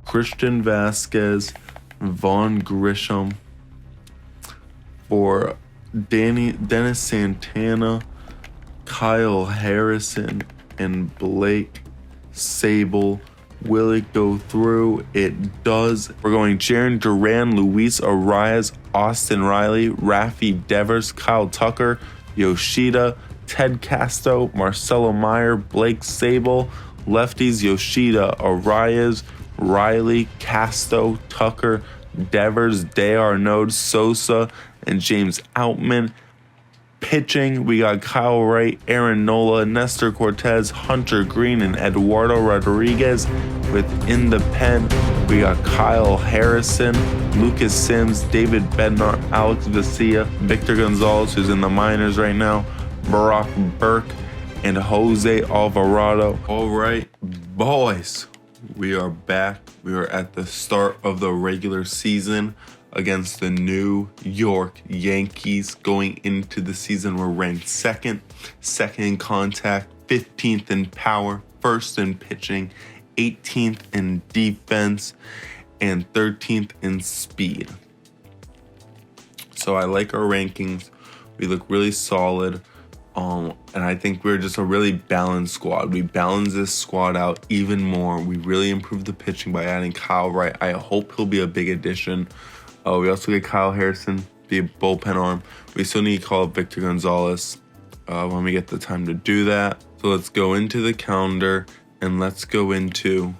Christian Vasquez, Vaughn Grisham. For Dennis Santana, Kyle Harrison, and Blake Sable. Will it go through? It does. We're going Jaron Duran, Luis Arias, Austin Riley, Rafi Devers, Kyle Tucker, Yoshida, Ted Casto, Marcelo Meyer, Blake Sable. Lefties: Yoshida, Arias, Riley, Casto, Tucker, Devers, D'Arnaud, Sosa, and James Outman. Pitching, we got Kyle Wright, Aaron Nola, Nestor Cortez, Hunter Green, and Eduardo Rodriguez. Within the pen, we got Kyle Harrison, Lucas Sims, David Bednar, Alex Vesia, Victor Gonzalez, who's in the minors right now, Barack Burke, and Jose Alvarado. All right, boys, we are back. We are at the start of the regular season against the New York Yankees. Going into the season, we're ranked second in contact, 15th in power, first in pitching, 18th in defense, and 13th in speed. So I like our rankings. We look really solid. And I think we're just a really balanced squad. We balance this squad out even more. We really improved the pitching by adding Kyle Wright. I hope he'll be a big addition. We also get Kyle Harrison, be a bullpen arm. We still need to call up Victor Gonzalez when we get the time to do that. So let's go into the calendar and let's go into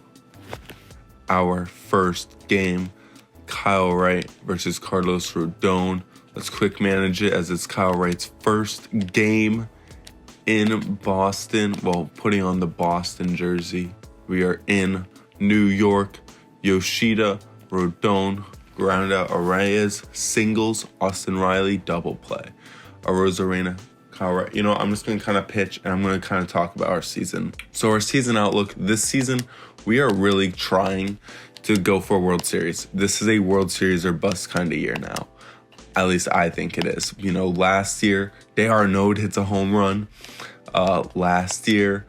our first game. Kyle Wright versus Carlos Rodon. Let's quick manage it as it's Kyle Wright's first game in Boston. Well, putting on the Boston jersey. We are in New York. Yoshida, Rodon, ground out Arias, singles, Austin Riley, double play. Arozarena, Kyle Wright. You know, I'm just going to kind of pitch and I'm going to kind of talk about our season. So our season outlook, this season, we are really trying to go for a World Series. This is a World Series or bust kind of year now. At least I think it is. You know, last year, D'Arnaud hits a home run. Last year,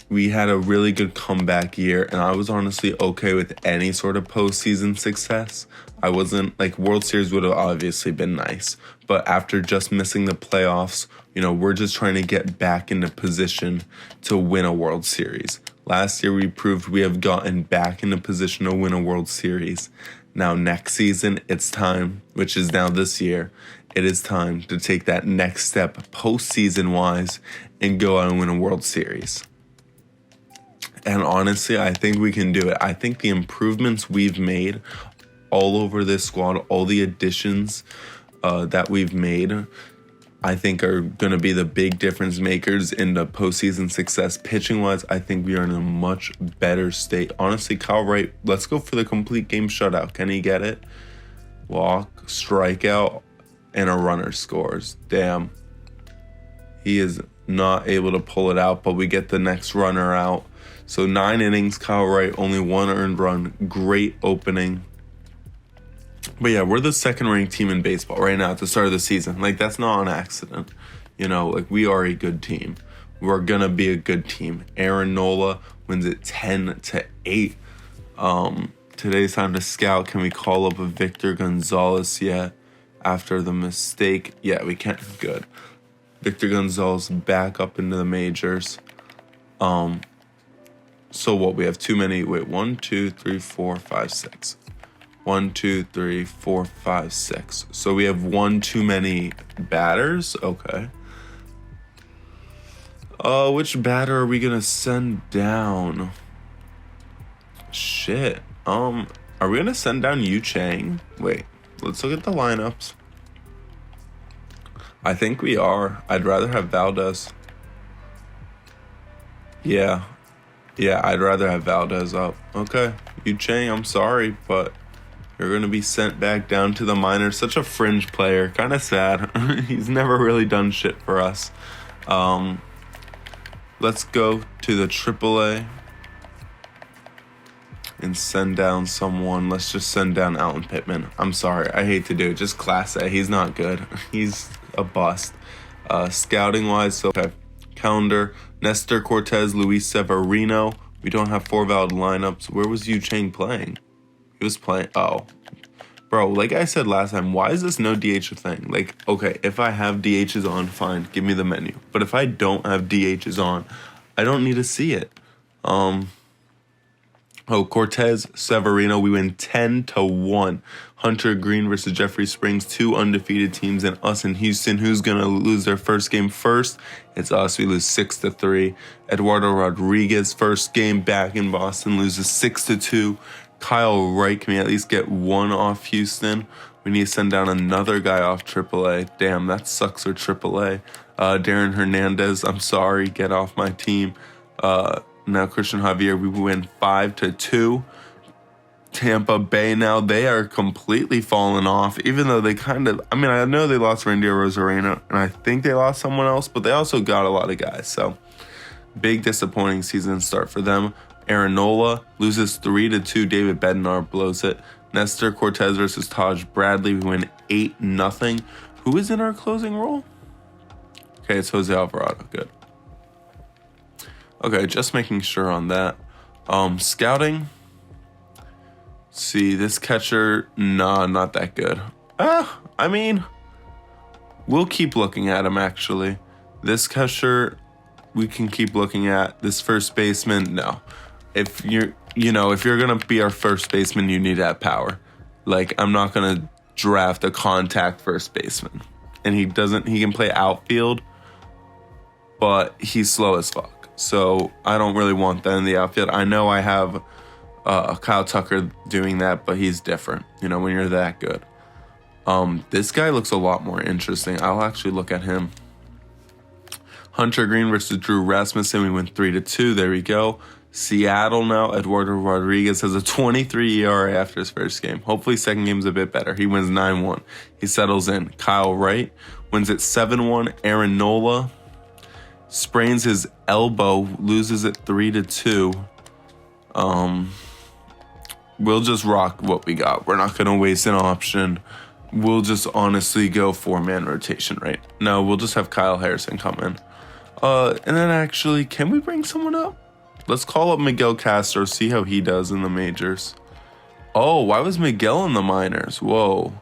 we had a really good comeback year, and I was honestly okay with any sort of postseason success. I wasn't, like, World Series would have obviously been nice. But after just missing the playoffs, you know, we're just trying to get back into position to win a World Series. Last year, we proved we have gotten back into position to win a World Series. Now, next season, it's time, which is now this year, it is time to take that next step postseason-wise and go out and win a World Series. And honestly, I think we can do it. I think the improvements we've made all over this squad, all the additions that we've made, I think are going to be the big difference makers in the postseason success. Pitching-wise, I think we are in a much better state. Honestly, Kyle Wright, let's go for the complete game shutout. Can he get it? Walk, strikeout, and a runner scores. Damn. He is not able to pull it out, but we get the next runner out. So 9 innings, Kyle Wright, only 1 earned run. Great opening. But yeah, we're the second-ranked team in baseball right now at the start of the season. Like, that's not an accident. You know, like, we are a good team. We're going to be a good team. Aaron Nola wins it 10-8. Today's time to scout. Can we call up a Victor Gonzalez yet after the mistake? Yeah, we can. Good. Victor Gonzalez back up into the majors. So what? We have too many. Wait, 1, 2, 3, 4, 5, 6. 1, 2, 3, 4, 5, 6. So we have one too many batters? Okay. Which batter are we gonna send down? Shit. Are we gonna send down Yu Chang? Wait, let's look at the lineups. I think we are. I'd rather have Valdez. Yeah, I'd rather have Valdez up. Okay, Yu Chang, I'm sorry, but you're going to be sent back down to the minors. Such a fringe player. Kind of sad. He's never really done shit for us. Let's go to the AAA and send down someone. Let's just send down Alan Pittman. I'm sorry. I hate to do it. Just Class A. He's not good. He's a bust. Scouting-wise, so okay. Calendar, Nestor Cortez, Luis Severino. We don't have 4 valid lineups. Where was Yu Chang playing? He was playing. Oh, bro, like I said last time, why is this no DH a thing? Like, okay, if I have DHs on, fine, give me the menu. But if I don't have DHs on, I don't need to see it. Cortez Severino, we win 10-1. Hunter Green versus Jeffrey Springs, 2 undefeated teams, and us in Houston. Who's gonna lose their first game first? It's us. We lose 6-3. Eduardo Rodriguez, first game back in Boston, loses 6-2. Kyle Wright, can we at least get one off Houston? We need to send down another guy off AAA. Damn, that sucks for AAA. Darren Hernandez, I'm sorry, get off my team. Now Christian Javier, we win 5-2. Tampa Bay now, they are completely falling off, even though they kind of, I know they lost Randy Rosarena, and I think they lost someone else, but they also got a lot of guys. So big disappointing season start for them. Aaron Nola loses 3-2. David Bednar blows it. Nestor Cortez versus Taj Bradley, we win 8-0. Who is in our closing role? Okay, it's Jose Alvarado. Good. Okay, just making sure on that. Scouting. See, this catcher, nah, not that good. We'll keep looking at him, actually. This catcher, we can keep looking at. This first baseman, no. If you're going to be our first baseman, you need to have power. Like, I'm not going to draft a contact first baseman. And he can play outfield, but he's slow as fuck. So I don't really want that in the outfield. I know I have Kyle Tucker doing that, but he's different, when you're that good. This guy looks a lot more interesting. I'll actually look at him. Hunter Green versus Drew Rasmussen. We win 3-2. There we go. Seattle now. Eduardo Rodriguez has a 23 ERA after his first game. Hopefully second game's a bit better. He wins 9-1. He settles in. Kyle Wright wins it 7-1. Aaron Nola sprains his elbow, loses it 3-2. We'll just rock what we got. We're not going to waste an option. We'll just honestly go 4-man rotation, right? No, we'll just have Kyle Harrison come in. And then actually, can we bring someone up? Let's call up Miguel Castro, see how he does in the majors. Oh, why was Miguel in the minors? Whoa.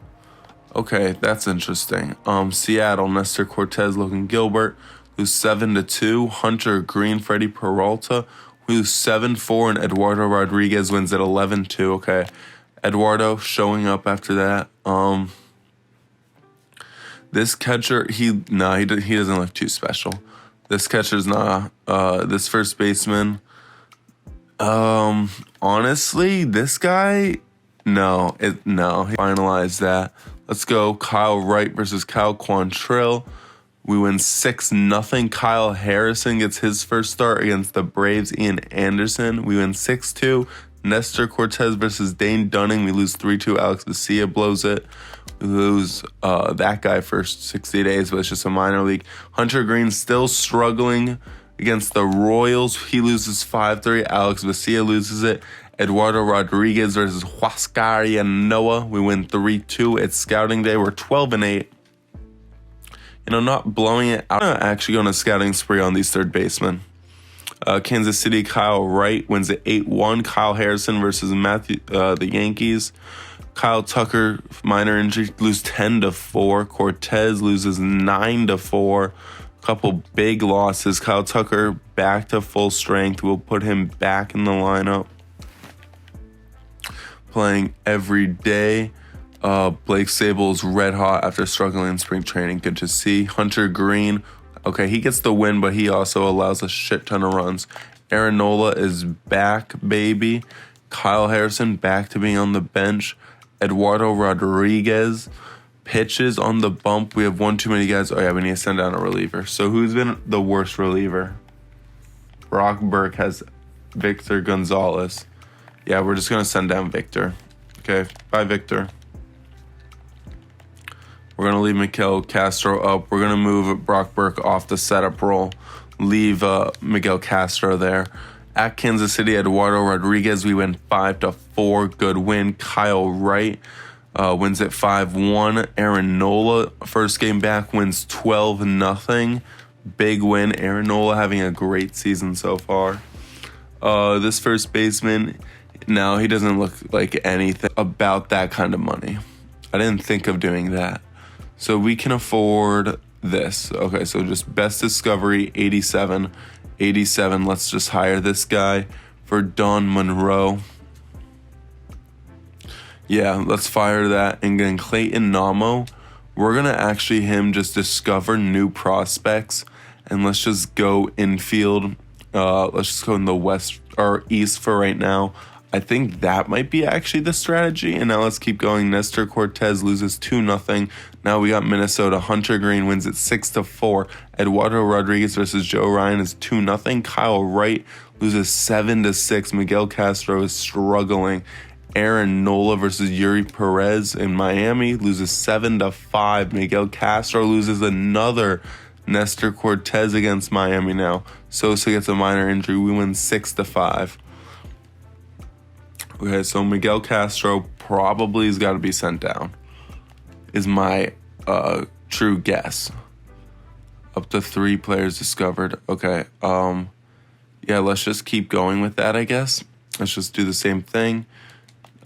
Okay, that's interesting. Seattle, Nestor Cortez, Logan Gilbert, lose 7-2. Hunter Green, Freddie Peralta, lose 7-4, and Eduardo Rodriguez wins at 11-2. Okay, Eduardo showing up after that. This catcher, he doesn't look too special. This catcher's not. This first baseman, honestly, this guy, no. He finalized that. Let's go. Kyle Wright versus Kyle Quantrill. We win 6-0. Kyle Harrison gets his first start against the Braves. Ian Anderson. We win 6-2. Nestor Cortez versus Dane Dunning. We lose 3-2. Alex Vesia blows it. We lose that guy for 60 days, but it's just a minor league. Hunter Green still struggling against the Royals. He loses 5-3. Alex Vesia loses it. Eduardo Rodriguez versus Huascar Yanoa. We win 3-2. It's scouting day. We're 12-8. Not blowing it out. I'm actually going on a scouting spree on these third basemen. Kansas City, Kyle Wright wins at 8-1. Kyle Harrison versus the Yankees. Kyle Tucker, minor injury, lose 10-4. Cortez loses 9-4. Couple big losses. Kyle Tucker back to full strength. We'll put him back in the lineup, playing every day. Blake Sable is red hot after struggling in spring training. Good to see. Hunter Green, okay, he gets the win, but he also allows a shit ton of runs. Aaron Nola is back, baby. Kyle Harrison back to being on the bench. Eduardo Rodriguez pitches on the bump. We have one too many guys. Oh yeah, we need to send down a reliever. So who's been the worst reliever? Brock Burke has Victor Gonzalez. Yeah, we're just going to send down Victor. Okay, bye, Victor. We're going to leave Miguel Castro up. We're going to move Brock Burke off the setup role. Leave Miguel Castro there. At Kansas City, Eduardo Rodriguez, we win 5-4. Good win. Kyle Wright wins at 5-1. Aaron Nola, first game back, wins 12-0. Big win. Aaron Nola having a great season so far. This first baseman, No, he doesn't look like anything about that kind of money. I didn't think of doing that. So we can afford this. Okay, so just best discovery, 87. 87, let's just hire this guy for Don Monroe. Yeah, let's fire that. And then Clayton Namo, we're going to actually just discover new prospects. And let's just go infield. Let's just go in the west or east for right now. I think that might be actually the strategy. And now let's keep going. Nestor Cortez loses 2-0. Now we got Minnesota. Hunter Green wins it 6-4. Eduardo Rodriguez versus Joe Ryan is 2-0. Kyle Wright loses 7-6. Miguel Castro is struggling. Aaron Nola versus Yuri Perez in Miami loses 7-5. Miguel Castro loses another. Nestor Cortez against Miami now. Sosa gets a minor injury. We win 6-5. Okay, so Miguel Castro probably has got to be sent down, is my true guess. Up to 3 players discovered. Okay, yeah, let's just keep going with that, I guess. Let's just do the same thing.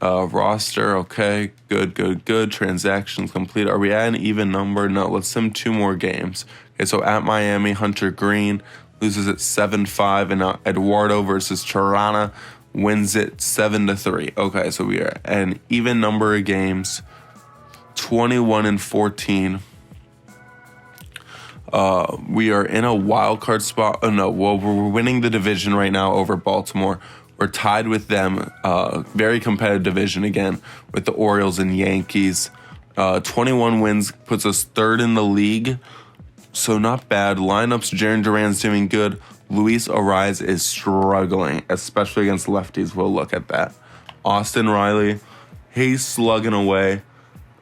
Roster, okay, good. Transactions complete. Are we at an even number? No, let's sim 2 more games. Okay, so at Miami, Hunter Green loses at 7-5, and now Eduardo versus Tirana wins it 7-3. Okay, so we are at an even number of games, 21-14. We are in a wild card spot. Oh no, well, we're winning the division right now over Baltimore. We're tied with them. Very competitive division again with the Orioles and Yankees. 21 wins puts us 3rd in the league. So not bad. Lineups, Jarren Duran's doing good. Luis Ariz is struggling, especially against lefties. We'll look at that. Austin Riley, he's slugging away.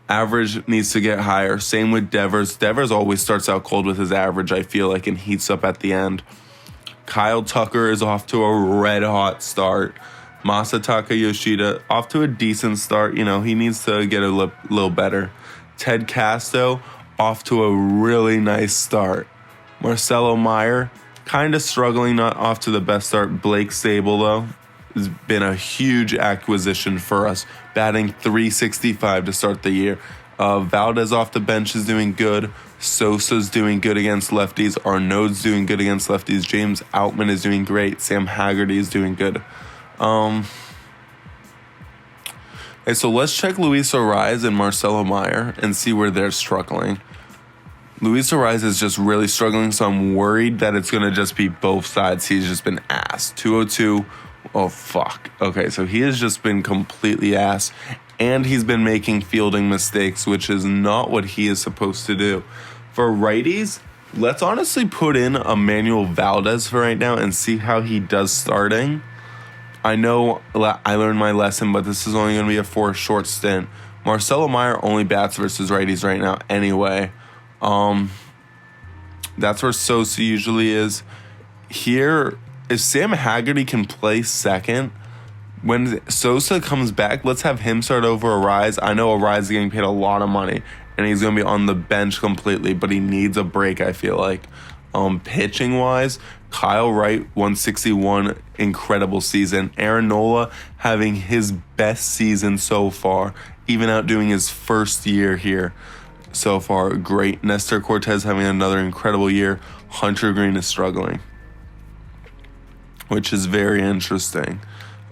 Average needs to get higher. Same with Devers. Devers always starts out cold with his average, I feel like, and heats up at the end. Kyle Tucker is off to a red-hot start. Masataka Yoshida off to a decent start. You know, he needs to get a little better. Ted Casto off to a really nice start. Marcelo Meyer kind of struggling, not off to the best start. Blake Sable, though, has been a huge acquisition for us, batting .365 to start the year. Valdez off the bench is doing good. Sosa's doing good against lefties. Arnaud's doing good against lefties. James Outman is doing great. Sam Haggerty is doing good. Okay, so let's check Luis Ariz and Marcelo Meyer and see where they're struggling. Luis Ariz is just really struggling, so I'm worried that it's going to just be both sides. He's just been ass. 202. Oh, fuck. Okay, so he has just been completely ass, and he's been making fielding mistakes, which is not what he is supposed to do. For righties, let's honestly put in Emmanuel Valdez for right now and see how he does starting. I know I learned my lesson, but this is only going to be for a short stint. Marcelo Meyer only bats versus righties right now anyway. That's where Sosa usually is. Here, if Sam Haggerty can play second, when Sosa comes back, let's have him start over Ariz. I know Ariz is getting paid a lot of money, and he's going to be on the bench completely, but he needs a break, I feel like. Pitching-wise, Kyle Wright, 161, incredible season. Aaron Nola having his best season so far, even outdoing his first year here. So far, great. Nestor Cortez having another incredible year. Hunter Green is struggling, which is very interesting.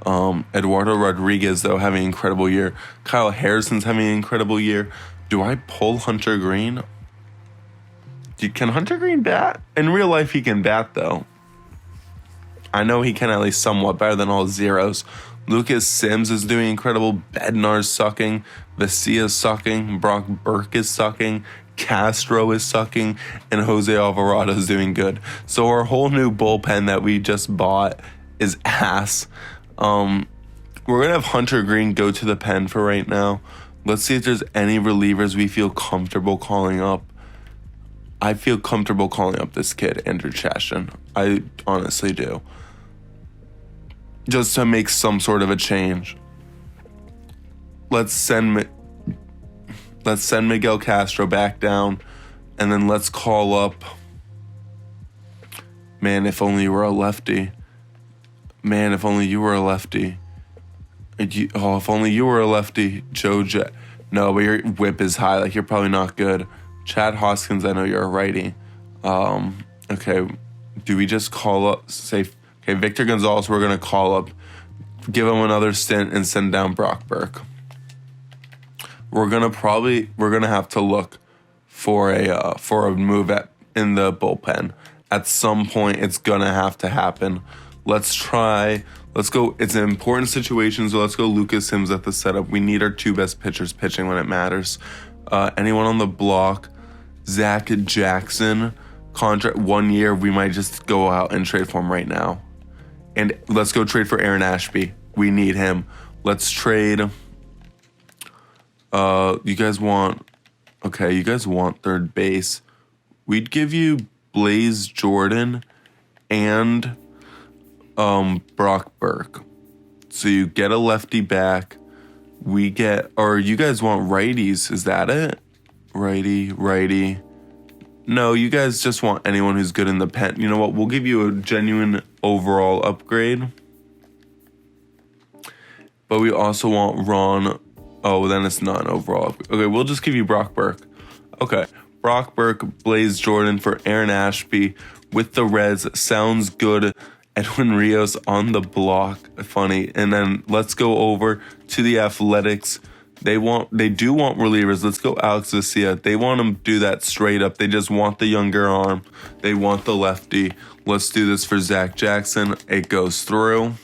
Eduardo Rodriguez, though, having an incredible year. Kyle Harrison's having an incredible year. Do I pull Hunter Green? Can Hunter Green bat? In real life, he can bat, though. I know he can at least somewhat better than all zeros. Lucas Sims is doing incredible. Bednar's sucking. Vicia's sucking. Brock Burke is sucking. Castro is sucking. And Jose Alvarado is doing good. So our whole new bullpen that we just bought is ass. We're going to have Hunter Green go to the pen for right now. Let's see if there's any relievers we feel comfortable calling up. I feel comfortable calling up this kid, Andrew Chashin. I honestly do. Just to make some sort of a change. Let's send Miguel Castro back down, and then let's call up. Man, if only you were a lefty. Man, if only you were a lefty. Oh, if only you were a lefty, Joe Jet. No, but your whip is high. Like, you're probably not good. Chad Hoskins, I know you're a righty. Okay, do we just call up, say, okay, Victor Gonzalez, we're going to call up, give him another stint and send down Brock Burke. We're going to have to look for a move in the bullpen. At some point, it's going to have to happen. Let's go. It's an important situation, so let's go Lucas Sims at the setup. We need our two best pitchers pitching when it matters. Anyone on the block? Zach Jackson, contract 1 year. We might just go out and trade for him right now. And let's go trade for Aaron Ashby. We need him. Let's trade. You guys want third base. We'd give you Blaze Jordan and Brock Burke. So you get a lefty back. You guys want righties? Is that it? Righty. No, you guys just want anyone who's good in the pen. You know what? We'll give you a genuine overall upgrade. But we also want Ron. Oh, then it's not an overall upgrade. Okay, we'll just give you Brock Burke. Okay, Brock Burke, Blaze Jordan for Aaron Ashby with the Reds. Sounds good. Edwin Rios on the block. Funny. And then let's go over to the Athletics. They do want relievers. Let's go Alex Vesia. They want to do that straight up. They just want the younger arm. They want the lefty. Let's do this for Zach Jackson. It goes through.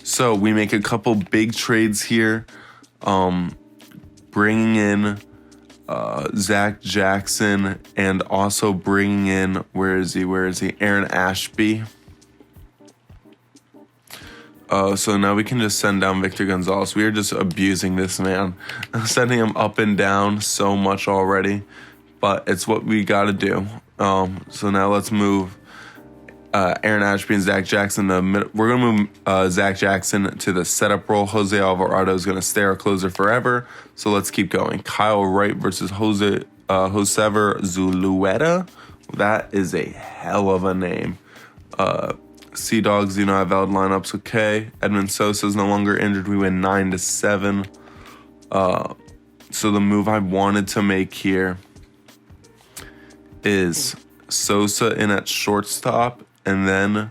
So we make a couple big trades here. Bringing in Zach Jackson and also bringing in, where is he? Aaron Ashby. So now we can just send down Victor Gonzalez. We are just abusing this man. Sending him up and down so much already. But it's what we got to do. So now let's move Aaron Ashby and Zach Jackson. We're going to move Zach Jackson to the setup role. Jose Alvarado is going to stay our closer forever. So let's keep going. Kyle Wright versus Josever Zulueta. That is a hell of a name. Sea Dogs do not have valid lineups. Okay. Edmund Sosa is no longer injured. We win 9-7. So the move I wanted to make here is Sosa in at shortstop and then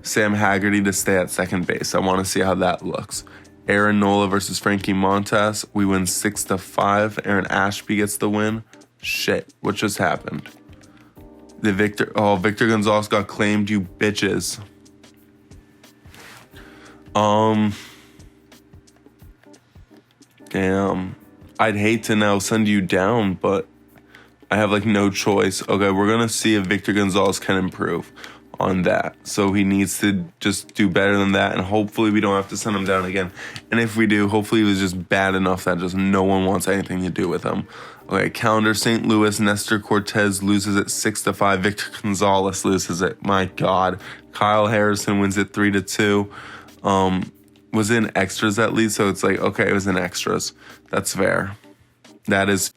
Sam Haggerty to stay at second base. I want to see how that looks. Aaron Nola versus Frankie Montas. We win 6-5. Aaron Ashby gets the win. Shit, what just happened? Victor Gonzalez got claimed, you bitches. Damn. I'd hate to now send you down, but I have like no choice. Okay, we're gonna see if Victor Gonzalez can improve on that. So he needs to just do better than that, and hopefully we don't have to send him down again. And if we do, hopefully he was just bad enough that just no one wants anything to do with him. Okay, calendar, St. Louis, Nestor Cortez loses it 6-5. Victor Gonzalez loses it. My God. Kyle Harrison wins it 3-2. Was in extras at least, so it's like, okay, it was in extras. That's fair. That is.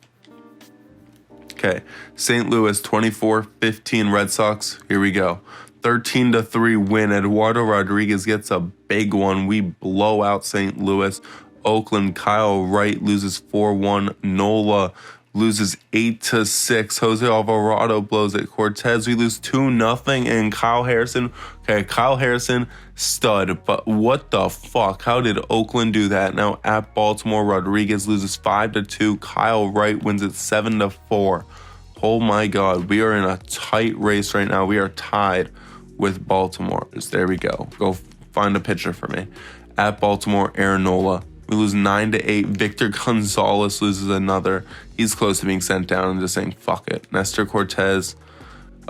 Okay, St. Louis 24-15 Red Sox. Here we go. 13-3 win. Eduardo Rodriguez gets a big one. We blow out St. Louis. Oakland, Kyle Wright loses 4-1. Nola loses 8-6. Jose Alvarado blows it. Cortez, we lose 2-0. And Kyle Harrison, stud. But what the fuck? How did Oakland do that? Now at Baltimore, Rodriguez loses 5-2. Kyle Wright wins it 7-4. Oh my God, we are in a tight race right now. We are tied with Baltimore. There we go. Go find a pitcher for me. At Baltimore, Aaron Nola. We lose 9-8. Victor Gonzalez loses another. He's close to being sent down and just saying, fuck it. Nestor Cortez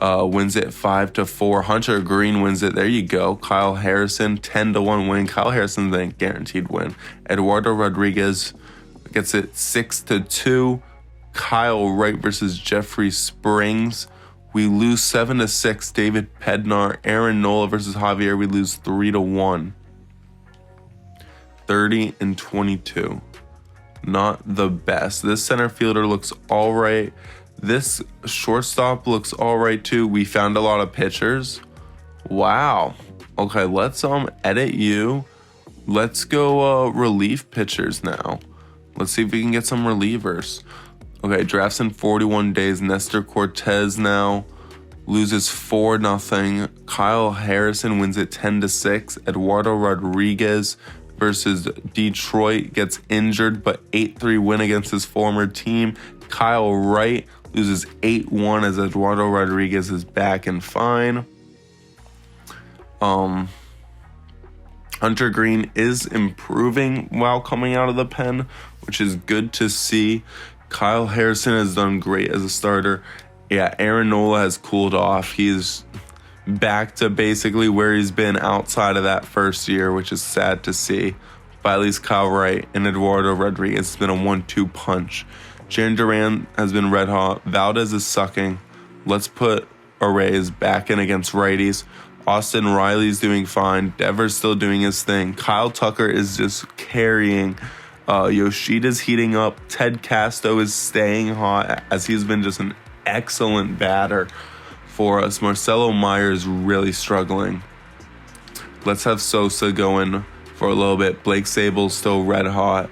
wins it 5-4. Hunter Green wins it. There you go. Kyle Harrison, 10-1 win. Kyle Harrison's a guaranteed win. Eduardo Rodriguez gets it 6-2. Kyle Wright versus Jeffrey Springs. We lose 7-6. David Pednar. Aaron Nola versus Javier. We lose 3-1. 30-22. Not the best. This center fielder looks all right. This shortstop looks all right too. We found a lot of pitchers. Wow. Okay, let's edit you. Let's go relief pitchers now. Let's see if we can get some relievers. Okay, drafts in 41 days. Nestor Cortez now loses 4-0. Kyle Harrison wins it 10-6. Eduardo Rodriguez versus Detroit gets injured, but 8-3 win against his former team. Kyle Wright loses 8-1 as Eduardo Rodriguez is back and fine. Hunter Green is improving while coming out of the pen, which is good to see. Kyle Harrison has done great as a starter. Yeah, Aaron Nola has cooled off. He's back to basically where he's been outside of that first year, which is sad to see. But at least Kyle Wright and Eduardo Rodriguez has been a 1-2 punch. Jaron Duran has been red hot. Valdez is sucking. Let's put Arrays back in against righties. Austin Riley's doing fine. Devers still doing his thing. Kyle Tucker is just carrying. Yoshida's heating up. Ted Casto is staying hot as he's been just an excellent batter for us. Marcelo Myers really struggling. Let's have Sosa going for a little bit. Blake Sable's still red hot.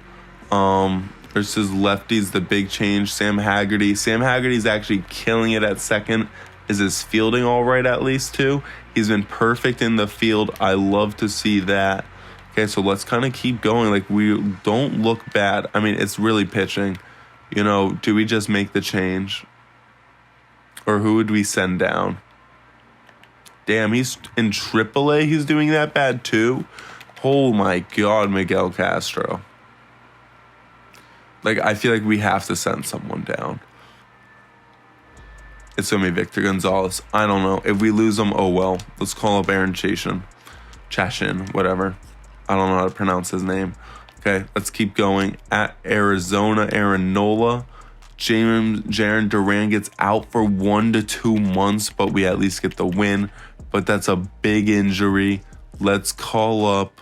Versus lefties, the big change. Sam Haggerty. Sam Haggerty's actually killing it at second. Is his fielding all right at least too? He's been perfect in the field. I love to see that. Okay, so let's kind of keep going. Like, we don't look bad. I mean, it's really pitching. You know, do we just make the change? Or who would we send down? Damn, he's in AAA. He's doing that bad too. Oh my God, Miguel Castro. Like, I feel like we have to send someone down. It's going to be Victor Gonzalez. I don't know. If we lose him, oh well. Let's call up Aaron Chashin, whatever. I don't know how to pronounce his name. Okay, let's keep going. At Arizona, Aaron Nola. Jaron Duran gets out for 1 to 2 months, but we at least get the win. But that's a big injury. Let's call up...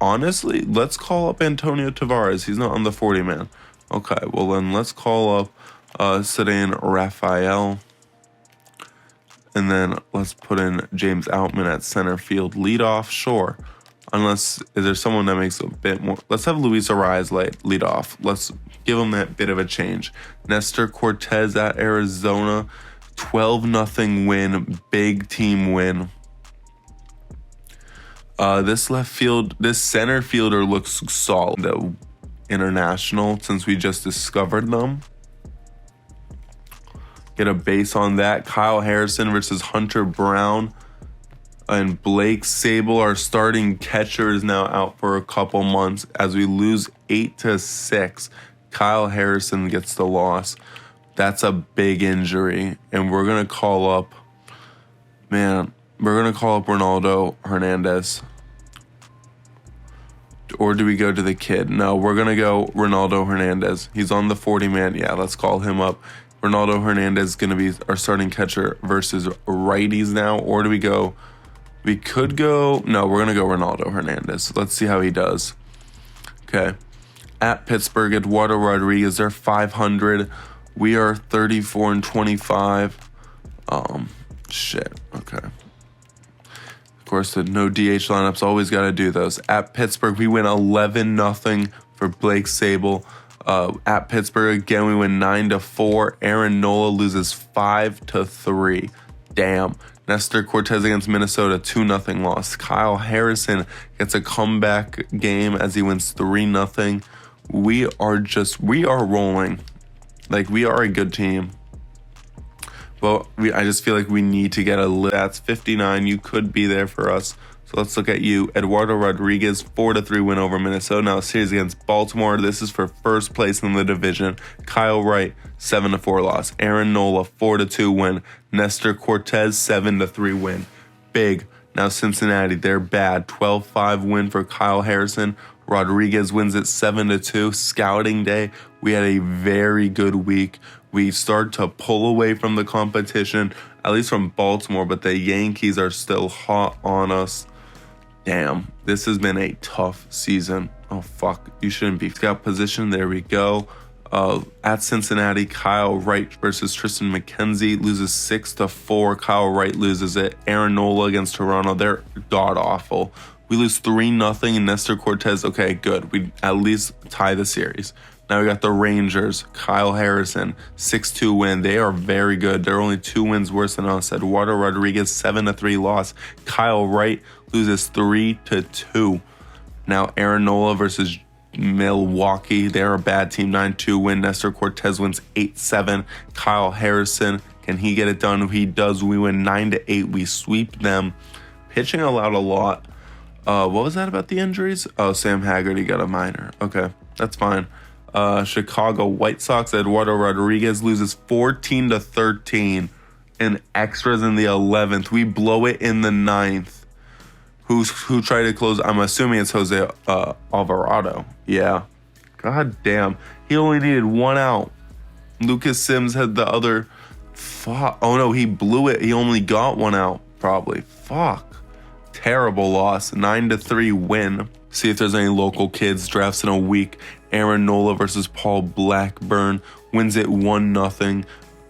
honestly, let's call up Antonio Tavares. He's not on the 40-man. Okay, well then let's call up Sedan Raphael. And then let's put in James Outman at center field leadoff. Sure. Unless, is there someone that makes a bit more? Let's have Luis Arraez lead off. Let's give him that bit of a change. Nestor Cortez at Arizona. 12-0 win. Big team win. This center fielder looks solid. The international, since we just discovered them. Get a base on that. Kyle Harrison versus Hunter Brown. And Blake Sable, our starting catcher, is now out for a couple months as we lose 8-6. Kyle Harrison gets the loss. That's a big injury. And we're going to call up... Man, we're going to call up Ronaldo Hernandez. Or do we go to the kid? No, we're going to go Ronaldo Hernandez. He's on the 40-man. Yeah, let's call him up. Ronaldo Hernandez is going to be our starting catcher versus righties now. Or do we go... We could go... No, we're going to go Ronaldo Hernandez. Let's see how he does. Okay. At Pittsburgh, Eduardo Rodriguez, they're 500. We are 34-25. Shit. Okay. Of course, the no DH lineups, always got to do those. At Pittsburgh, we win 11-0 for Blake Sable. At Pittsburgh, again, we win 9-4. Aaron Nola loses 5-3. Damn. Nestor Cortez against Minnesota, 2-0 loss. Kyle Harrison gets a comeback game as he wins 3-0. We are rolling. Like, we are a good team. But I just feel like we need to get that's 59. You could be there for us. So let's look at you. Eduardo Rodriguez, 4-3 win over Minnesota. Now series against Baltimore. This is for first place in the division. Kyle Wright, 7-4 loss. Aaron Nola, 4-2 win. Nestor Cortez, 7-3 win. Big. Now Cincinnati, they're bad. 12-5 win for Kyle Harrison. Rodriguez wins it 7-2. Scouting day, we had a very good week. We start to pull away from the competition, at least from Baltimore, but the Yankees are still hot on us. Damn, this has been a tough season. Oh, fuck. You shouldn't be. Scout position, there we go. At Cincinnati, Kyle Wright versus Tristan McKenzie loses 6-4. Kyle Wright loses it. Aaron Nola against Toronto, they're god-awful. We lose 3-0 and Nestor Cortez. Okay, good. We at least tie the series. Now we got the Rangers, Kyle Harrison, 6-2 win. They are very good. They're only 2 wins worse than us. Eduardo Rodriguez, 7-3 loss. Kyle Wright loses 3-2. Now Aaron Nola versus Milwaukee. They're a bad team, 9-2 win. Nestor Cortez wins 8-7. Kyle Harrison, can he get it done? He does. We win 9-8. We sweep them. Pitching allowed a lot. What was that about the injuries? Oh, Sam Haggerty got a minor. Okay, that's fine. Chicago White Sox, Eduardo Rodriguez loses 14-13 in extras in the 11th. We blow it in the 9th. Who tried to close? I'm assuming it's Jose Alvarado. Yeah. God damn. He only needed 1 out. Lucas Sims had the other. Fuck. Oh no, he blew it. He only got 1 out, probably. Fuck. Terrible loss. 9-3 win. See if there's any local kids. Drafts in a week. Aaron Nola versus Paul Blackburn. Wins it 1-0.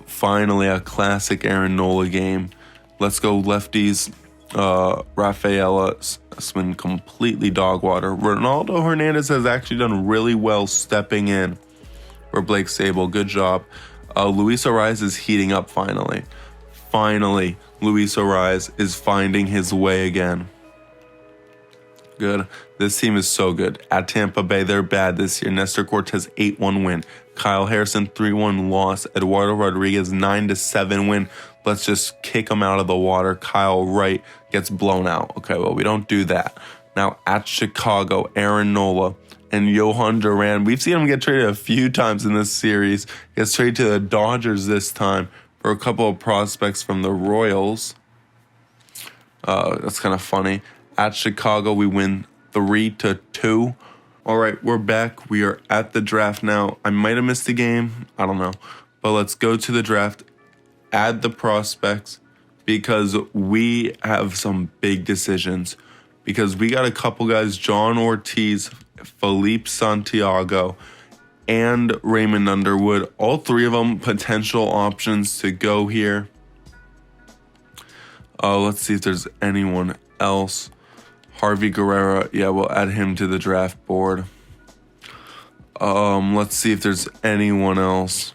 Finally, a classic Aaron Nola game. Let's go lefties. Rafaela has been completely dog water. Ronaldo Hernandez has actually done really well stepping in for Blake Sable. Good job. Luis Ariz is heating up finally. Finally, Luis Ariz is finding his way again. Good. This team is so good. At Tampa Bay, they're bad this year. Nestor Cortez, 8-1 win. Kyle Harrison, 3-1 loss. Eduardo Rodriguez, 9-7 win. Let's just kick him out of the water. Kyle Wright gets blown out. Okay, well, we don't do that. Now, at Chicago, Aaron Nola and Johan Duran. We've seen him get traded a few times in this series. Gets traded to the Dodgers this time for a couple of prospects from the Royals. That's kind of funny. At Chicago, we win 3-2. All right, we're back. We are at the draft now. I might have missed a game. I don't know. But let's go to the draft. Add the prospects because we have some big decisions. Because we got a couple guys, John Ortiz, Felipe Santiago, and Raymond Underwood. All 3 of them potential options to go here. Let's see if there's anyone else. Harvey Guerrera, yeah, we'll add him to the draft board. Let's see if there's anyone else.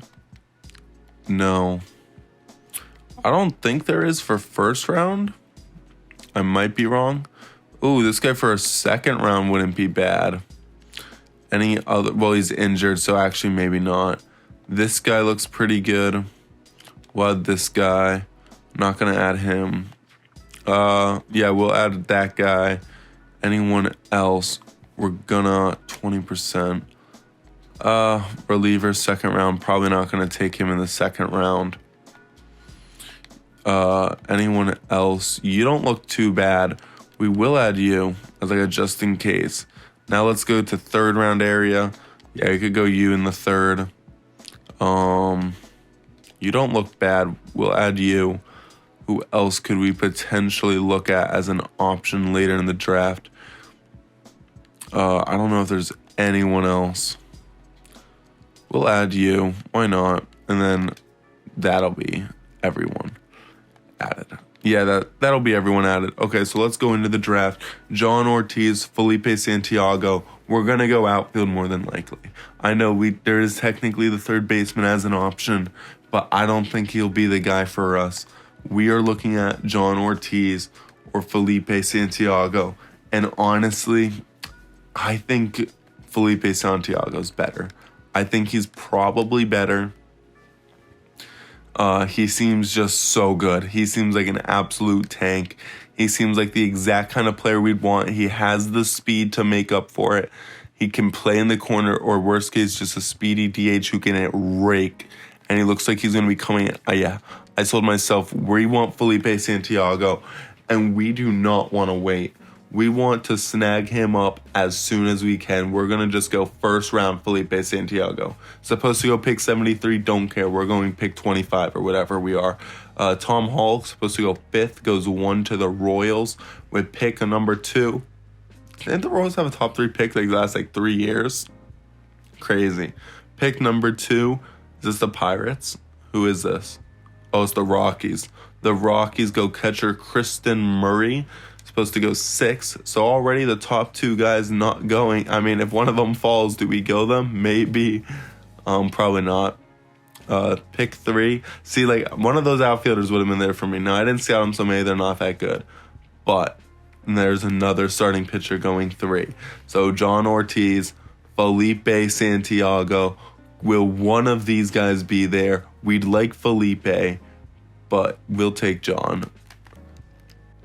No. I don't think there is for first round. I might be wrong. Ooh, this guy for a second round wouldn't be bad. Any other? Well, he's injured, so actually maybe not. This guy looks pretty good. We'll add this guy. Not going to add him. Yeah, we'll add that guy. Anyone else? We're gonna 20%. Reliever, second round. Probably not gonna take him in the second round. Anyone else? You don't look too bad. We will add you as like a just in case. Now let's go to third round area. Yeah, you could go you in the third. You don't look bad. We'll add you. Who else could we potentially look at as an option later in the draft? I don't know if there's anyone else. We'll add you. Why not? And then that'll be everyone added. Yeah, that'll be everyone added. Okay, so let's go into the draft. John Ortiz, Felipe Santiago. We're going to go outfield more than likely. I know there is technically the third baseman as an option, but I don't think he'll be the guy for us. We are looking at John Ortiz or Felipe Santiago. And honestly, I think Felipe Santiago's better. I think he's probably better. He seems just so good. He seems like an absolute tank. He seems like the exact kind of player we'd want. He has the speed to make up for it. He can play in the corner, or worst case, just a speedy DH who can rake. And he looks like he's going to be coming. Yeah, I told myself, we want Felipe Santiago, and we do not want to wait. We want to snag him up as soon as we can. We're going to just go first round Felipe Santiago. Supposed to go pick 73, don't care. We're going pick 25 or whatever we are. Tom Hall, supposed to go 5th, goes 1 to the Royals with pick a number 2. Didn't the Royals have a top 3 pick like the last 3 years? Crazy. Pick number 2, is this the Pirates? Who is this? Oh, it's the Rockies. The Rockies go catcher Kristen Murray. supposed to go 6. So already the top 2 guys not going. I mean, if one of them falls, do we go them? Maybe. Probably not. Pick 3. See, like, one of those outfielders would have been there for me. Now, I didn't scout them, so maybe they're not that good. But there's another starting pitcher going 3. So John Ortiz, Felipe Santiago. Will one of these guys be there? We'd like Felipe, but we'll take John.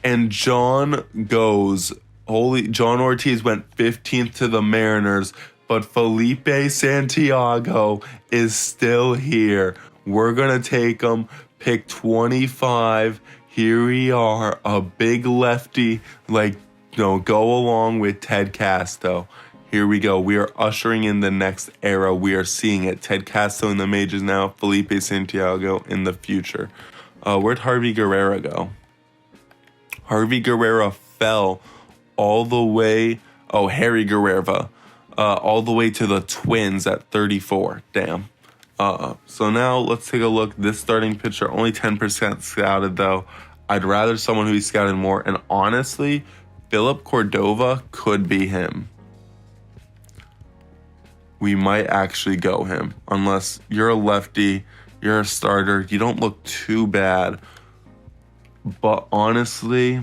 And John goes. John Ortiz went 15th to the Mariners, but Felipe Santiago is still here. We're going to take him. Pick 25. Here we are, a big lefty, go along with Ted Casto. Here we go. We are ushering in the next era. We are seeing it. Ted Casto in the majors now, Felipe Santiago in the future. Where'd Harvey Guerrero go? Harvey Guerrero fell all the way. Oh, Harry Guerrero. All the way to the Twins at 34. Damn. So now let's take a look. This starting pitcher, only 10% scouted though. I'd rather someone who scouted more. And honestly, Philip Cordova could be him. We might actually go him. Unless you're a lefty, you're a starter, you don't look too bad. But honestly,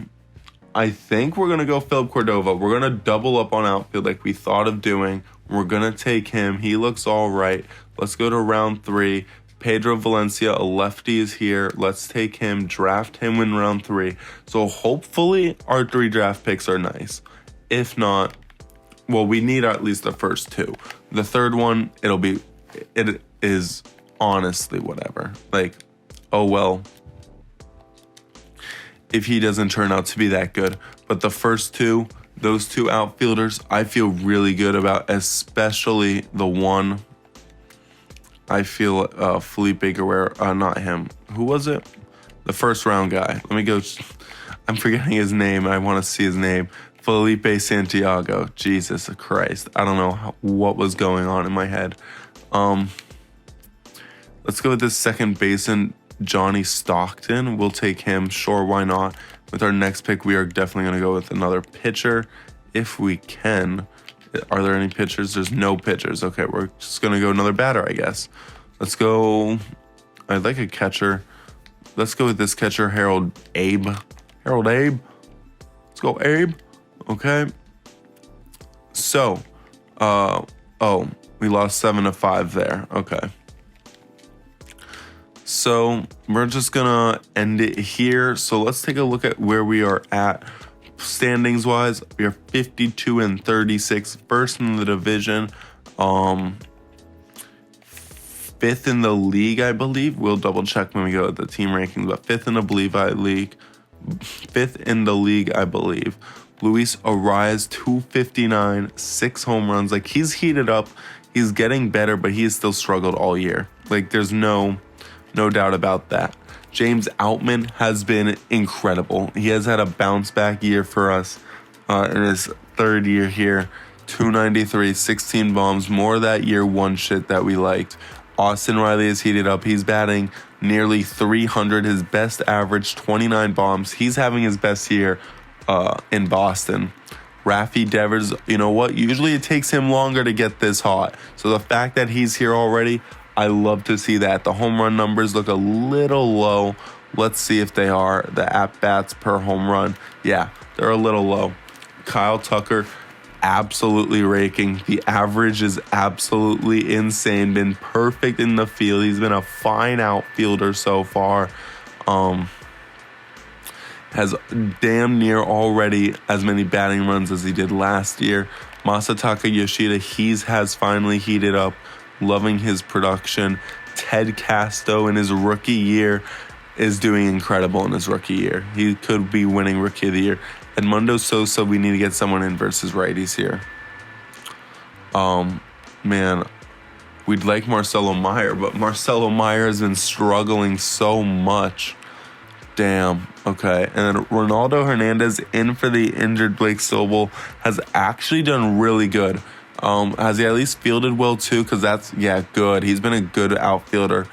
I think we're going to go Philip Cordova. We're going to double up on outfield like we thought of doing. We're going to take him. He looks all right. Let's go to round 3. Pedro Valencia, a lefty, is here. Let's take him, draft him in round 3. So hopefully our 3 draft picks are nice. If not, well, we need at least the first 2. The third one, it is honestly whatever. Like, oh well, if he doesn't turn out to be that good. But the first 2, those 2 outfielders, I feel really good about, especially the one. I feel Felipe Guerrero, not him. Who was it? The first round guy. Let me go. I'm forgetting his name. I want to see his name. Felipe Santiago. Jesus Christ. I don't know what was going on in my head. Let's go with this second baseman, Johnny Stockton. We'll take him. Sure, why not? With our next pick, we are definitely going to go with another pitcher if we can. Are there any pitchers? There's no pitchers. Okay, we're just going to go another batter, I guess. Let's go. I'd like a catcher. Let's go with this catcher, Harold Abe. Harold Abe. Let's go, Abe. Okay. So, we lost 7-5 there. Okay. So we're just gonna end it here. So let's take a look at where we are at standings wise. We are 52-36, first in the division, 5th in the league, I believe. We'll double check when we go to the team rankings, but 5th in the league, I believe. Luis Arias, 259, 6 home runs. Like, he's heated up, he's getting better, but he has still struggled all year. Like, there's no doubt about that. James Outman has been incredible. He has had a bounce back year for us in his 3rd year here. 293, 16 bombs, more that year one shit that we liked. Austin Riley is heated up. He's batting nearly 300. His best average, 29 bombs. He's having his best year in Boston. Rafi Devers, you know what? Usually it takes him longer to get this hot. So the fact that he's here already, I love to see that. The home run numbers look a little low. Let's see if they are. The at-bats per home run, yeah, they're a little low. Kyle Tucker, absolutely raking. The average is absolutely insane. Been perfect in the field. He's been a fine outfielder so far. Has damn near already as many batting runs as he did last year. Masataka Yoshida, has finally heated up. Loving his production. Ted Casto in his rookie year is doing incredible in his rookie year. He could be winning Rookie of the Year. Edmundo Sosa, we need to get someone in versus righties here. Man, we'd like Marcelo Meyer, but Marcelo Meyer has been struggling so much. Damn. Okay. And then Ronaldo Hernandez, in for the injured Blake Sobel, has actually done really good. Has he at least fielded well too? Because that's, good. He's been a good outfielder.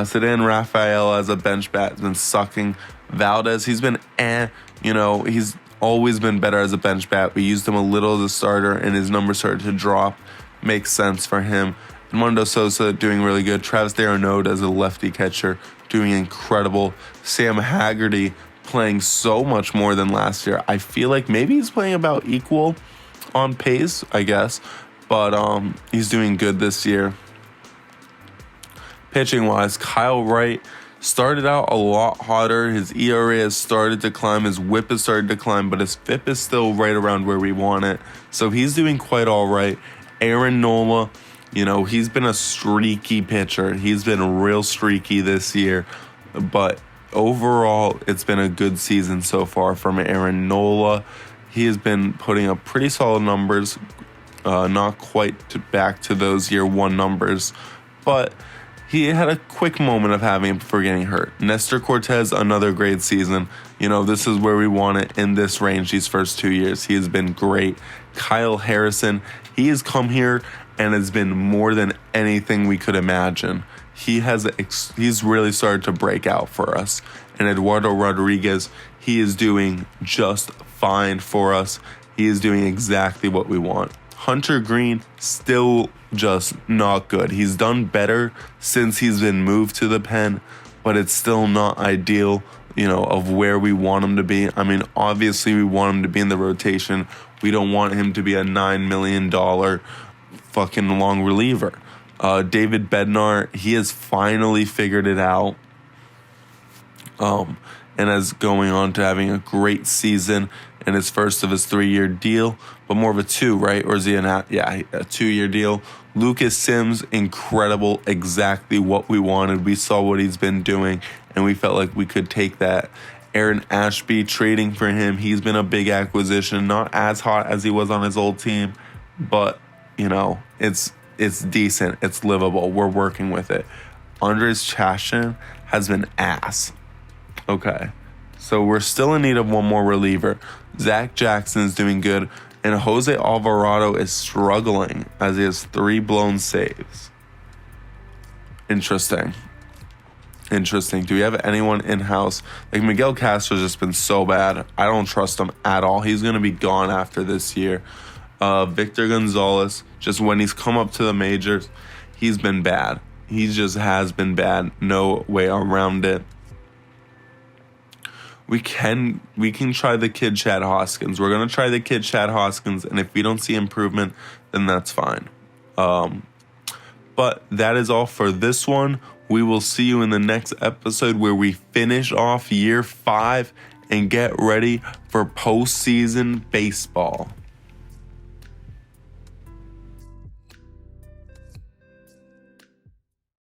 Sedan Rafael as a bench bat has been sucking. Valdez, he's been he's always been better as a bench bat. We used him a little as a starter, and his numbers started to drop. Makes sense for him. Edmundo Sosa doing really good. Travis d'Arnaud as a lefty catcher doing incredible. Sam Haggerty playing so much more than last year. I feel like maybe he's playing about equal on pace, I guess, but he's doing good this year. Pitching wise, Kyle Wright started out a lot hotter. His ERA has started to climb. His whip has started to climb, but his FIP is still right around where we want it. So he's doing quite all right. Aaron Nola, he's been a streaky pitcher. He's been real streaky this year. But overall, it's been a good season so far from Aaron Nola. He has been putting up pretty solid numbers. Not quite back to those year one numbers. But he had a quick moment of having him before getting hurt. Nestor Cortez, another great season. This is where we want it in this range these first 2 years. He has been great. Kyle Harrison, he has come here and has been more than anything we could imagine. He's really started to break out for us. And Eduardo Rodriguez, he is doing just fine for us. He is doing exactly what we want. Hunter Green, still just not good. He's done better since he's been moved to the pen, but it's still not ideal, of where we want him to be. I mean, obviously we want him to be in the rotation. We don't want him to be a $9 million fucking long reliever. David Bednar, he has finally figured it out. And is going on to having a great season in his first of his 3-year deal, but more of a 2, right? Or is he a 2-year deal? Lucas Sims, incredible, exactly what we wanted. We saw what he's been doing, and we felt like we could take that. Aaron Ashby, trading for him, he's been a big acquisition, not as hot as he was on his old team, but, it's decent, it's livable, we're working with it. Andres Chashin has been ass. Okay, so we're still in need of one more reliever. Zach Jackson's doing good, and Jose Alvarado is struggling as he has 3 blown saves. Interesting. Do we have anyone in-house? Like, Miguel Castro's just been so bad. I don't trust him at all. He's going to be gone after this year. Victor Gonzalez, just when he's come up to the majors, he's been bad. He just has been bad. No way around it. We can try the kid Chad Hoskins. We're going to try the kid Chad Hoskins, and if we don't see improvement, then that's fine. But that is all for this one. We will see you in the next episode where we finish off year 5 and get ready for postseason baseball.